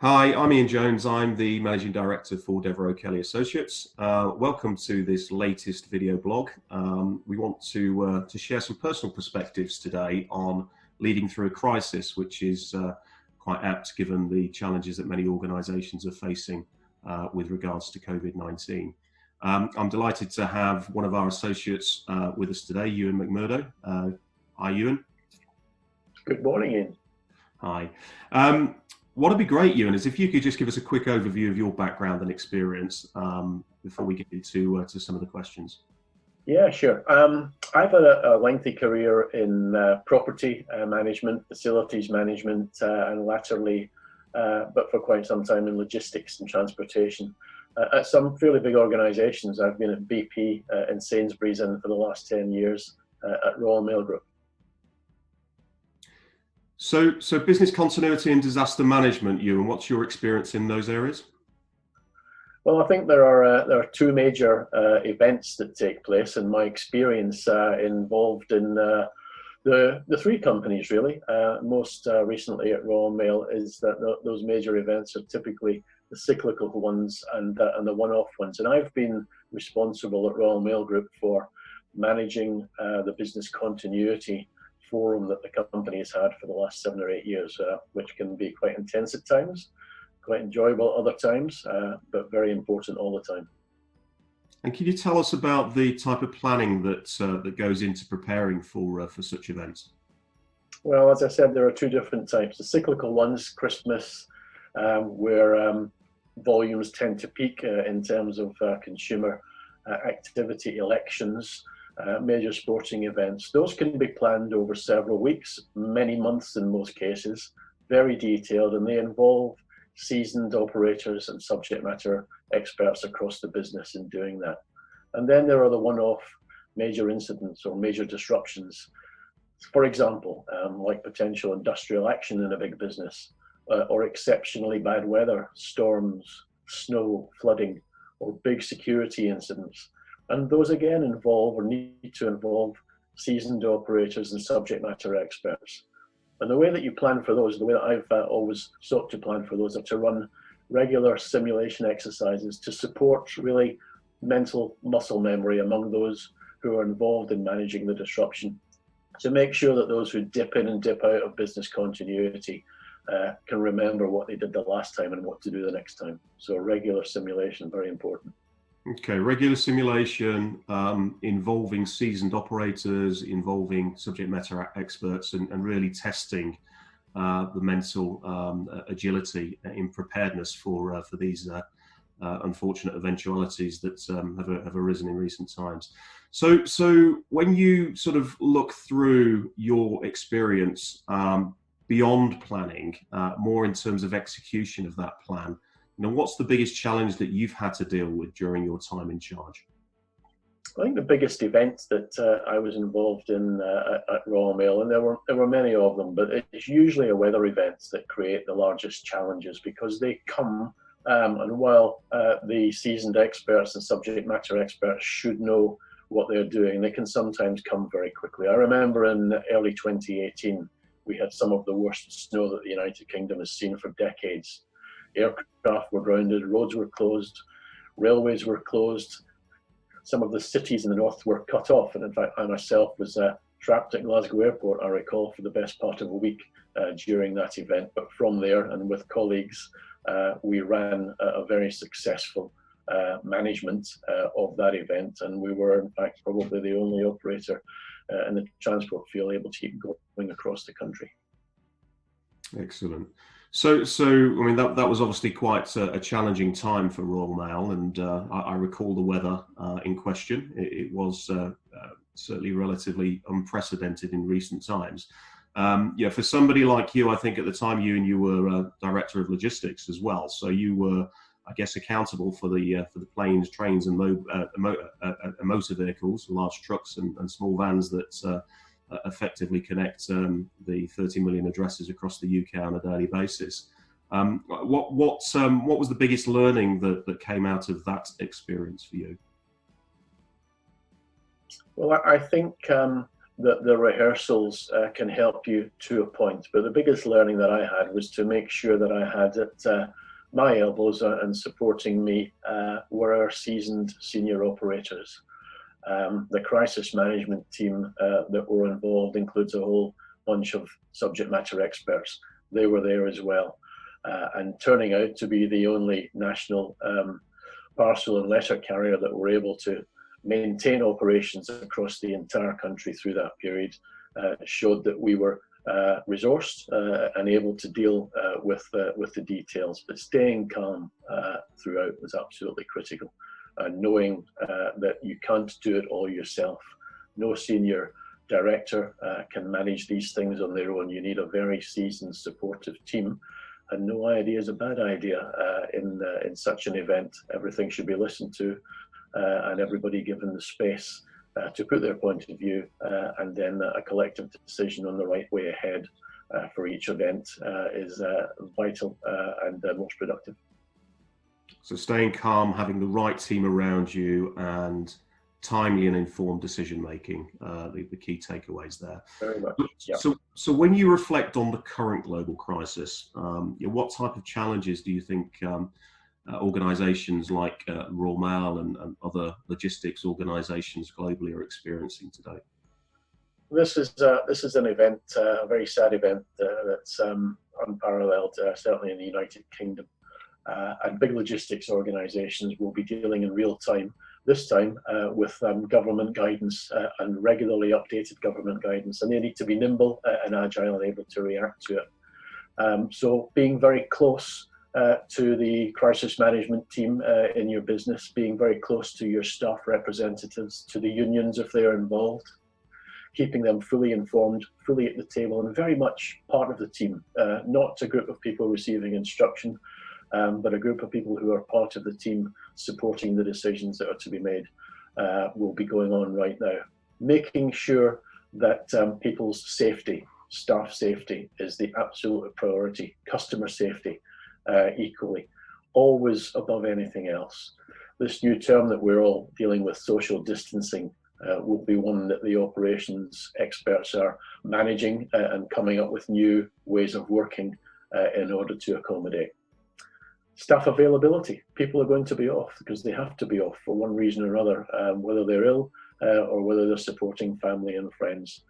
Hi, I'm Ian Jones. I'm the Managing Director for Devereaux Kelly Associates. Welcome to this latest video blog. We want to share some personal perspectives today on leading through a crisis, which is quite apt given the challenges that many organisations are facing with regards to COVID-19. I'm delighted to have one of our associates with us today, Euan McMurdo. Hi, Euan. Good morning, Ian. Hi. What would be great, Euan, is if you could just give us a quick overview of your background and experience before we get into to some of the questions. Yeah, sure. I've had a lengthy career in property management, facilities management, and latterly, but for quite some time, in logistics and transportation. At some fairly big organisations. I've been at BP and Sainsbury's, and for the last 10 years at Royal Mail Group. So business continuity and disaster management, Euan, what's your experience in those areas? Well, I think there are two major events that take place, and my experience involved in the three companies really. Most recently at Royal Mail is that those major events are typically the cyclical ones and the one-off ones. And I've been responsible at Royal Mail Group for managing the business continuity forum that the company has had for the last 7 or 8 years, which can be quite intense at times, quite enjoyable at other times, but very important all the time. And can you tell us about the type of planning that that goes into preparing for such events? Well, as I said, there are two different types. The cyclical ones, Christmas, where volumes tend to peak in terms of consumer activity, elections, major sporting events. Those can be planned over several weeks, many months in most cases, very detailed, and they involve seasoned operators and subject matter experts across the business in doing that. And then there are the one-off major incidents or major disruptions. For example, like potential industrial action in a big business, or exceptionally bad weather, storms, snow, flooding, or big security incidents. And those again involve or need to involve seasoned operators and subject matter experts. And the way that you plan for those, the way that I've always sought to plan for those, are to run regular simulation exercises to support really mental muscle memory among those who are involved in managing the disruption, to make sure that those who dip in and dip out of business continuity can remember what they did the last time and what to do the next time. So regular simulation, very important. Okay, regular simulation involving seasoned operators, involving subject matter experts, and really testing the mental agility in preparedness for these unfortunate eventualities that have arisen in recent times. So when you sort of look through your experience beyond planning, more in terms of execution of that plan, what's the biggest challenge that you've had to deal with during your time in charge? I think the biggest event that I was involved in at Royal Mail, and there were many of them, but it's usually a weather events that create the largest challenges, because they come, and while the seasoned experts and subject matter experts should know what they're doing, they can sometimes come very quickly. I remember in early 2018, we had some of the worst snow that the United Kingdom has seen for decades. Aircraft were grounded, roads were closed, railways were closed. Some of the cities in the north were cut off. And in fact, I myself was trapped at Glasgow Airport, I recall, for the best part of a week during that event. But from there, and with colleagues, we ran a very successful management of that event. And we were, in fact, probably the only operator in the transport field able to keep going across the country. Excellent. So I mean, that was obviously quite a challenging time for Royal Mail, and I recall the weather in question. It was certainly relatively unprecedented in recent times. Yeah, for somebody like you, I think at the time you were director of logistics as well, so you were, I guess, accountable for the planes, trains, and motor vehicles, large trucks and small vans that effectively connect the 30 million addresses across the UK on a daily basis. What was the biggest learning that came out of that experience for you? Well, I think the rehearsals can help you to a point, but the biggest learning that I had was to make sure that I had at my elbows and supporting me were our seasoned senior operators. The crisis management team that were involved includes a whole bunch of subject matter experts. They were there as well, and turning out to be the only national parcel and letter carrier that were able to maintain operations across the entire country through that period showed that we were resourced and able to deal with the details. But staying calm throughout was absolutely critical, and knowing that you can't do it all yourself. No senior director can manage these things on their own. You need a very seasoned, supportive team, and no idea is a bad idea in such an event. Everything should be listened to, and everybody given the space to put their point of view, and then a collective decision on the right way ahead for each event is vital and most productive. So staying calm, having the right team around you, and timely and informed decision making, the key takeaways there. Very much. Yeah. So when you reflect on the current global crisis, what type of challenges do you think organisations like Royal Mail and other logistics organisations globally are experiencing today? This is an event, a very sad event that's unparalleled, certainly in the United Kingdom. And big logistics organisations will be dealing in real time, this time with government guidance and regularly updated government guidance, and they need to be nimble and agile and able to react to it. So being very close to the crisis management team in your business, being very close to your staff representatives, to the unions if they're involved, keeping them fully informed, fully at the table, and very much part of the team, not a group of people receiving instruction, but a group of people who are part of the team supporting the decisions that are to be made will be going on right now. Making sure that people's safety, staff safety is the absolute priority, customer safety equally, always above anything else. This new term that we're all dealing with, social distancing, will be one that the operations experts are managing and coming up with new ways of working in order to accommodate. Staff availability. People are going to be off because they have to be off for one reason or another, whether they're ill or whether they're supporting family and friends.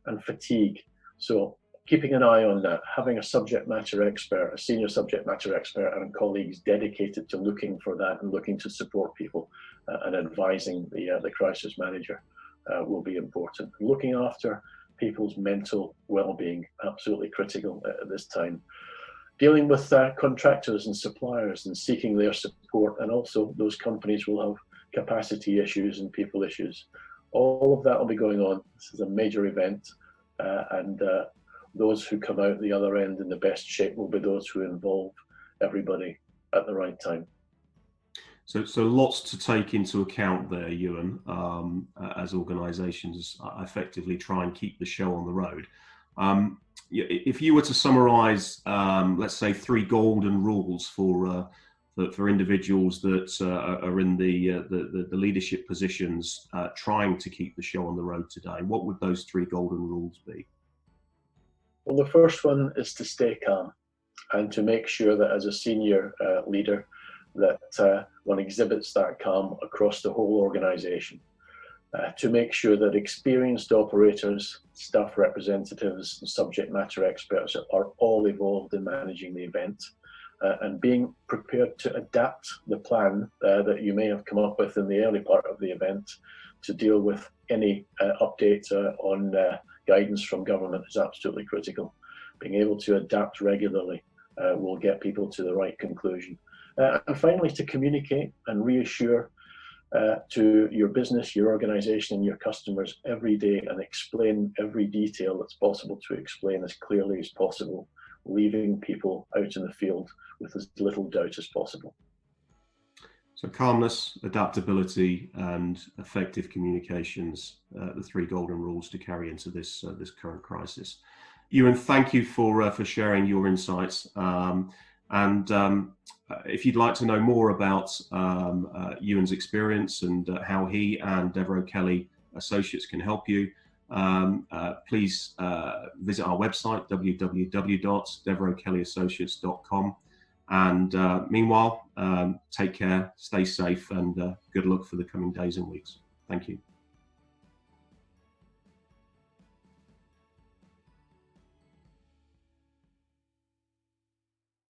And fatigue. So keeping an eye on that, having a subject matter expert, a senior subject matter expert and colleagues dedicated to looking for that and looking to support people and advising the crisis manager will be important. Looking after people's mental well-being, absolutely critical at this time. Dealing with contractors and suppliers and seeking their support, and also those companies will have capacity issues and people issues. All of that will be going on. This is a major event, and those who come out the other end in the best shape will be those who involve everybody at the right time. So lots to take into account there, Euan, as organisations effectively try and keep the show on the road. If you were to summarise, let's say, 3 golden rules for individuals that are in the leadership positions trying to keep the show on the road today, what would those 3 golden rules be? Well, the first one is to stay calm and to make sure that as a senior leader that one exhibits that calm across the whole organisation. To make sure that experienced operators, staff representatives, and subject matter experts are all involved in managing the event, and being prepared to adapt the plan that you may have come up with in the early part of the event to deal with any update on guidance from government is absolutely critical. Being able to adapt regularly will get people to the right conclusion. And finally, to communicate and reassure to your business, your organisation and your customers every day, and explain every detail that's possible to explain as clearly as possible, leaving people out in the field with as little doubt as possible. So calmness, adaptability and effective communications, the 3 golden rules to carry into this current crisis. Euan, thank you for sharing your insights. If you'd like to know more about Euan's experience and how he and Devereaux Kelly Associates can help you, please visit our website, www.devereauxkellyassociates.com. And meanwhile, take care, stay safe, and good luck for the coming days and weeks. Thank you.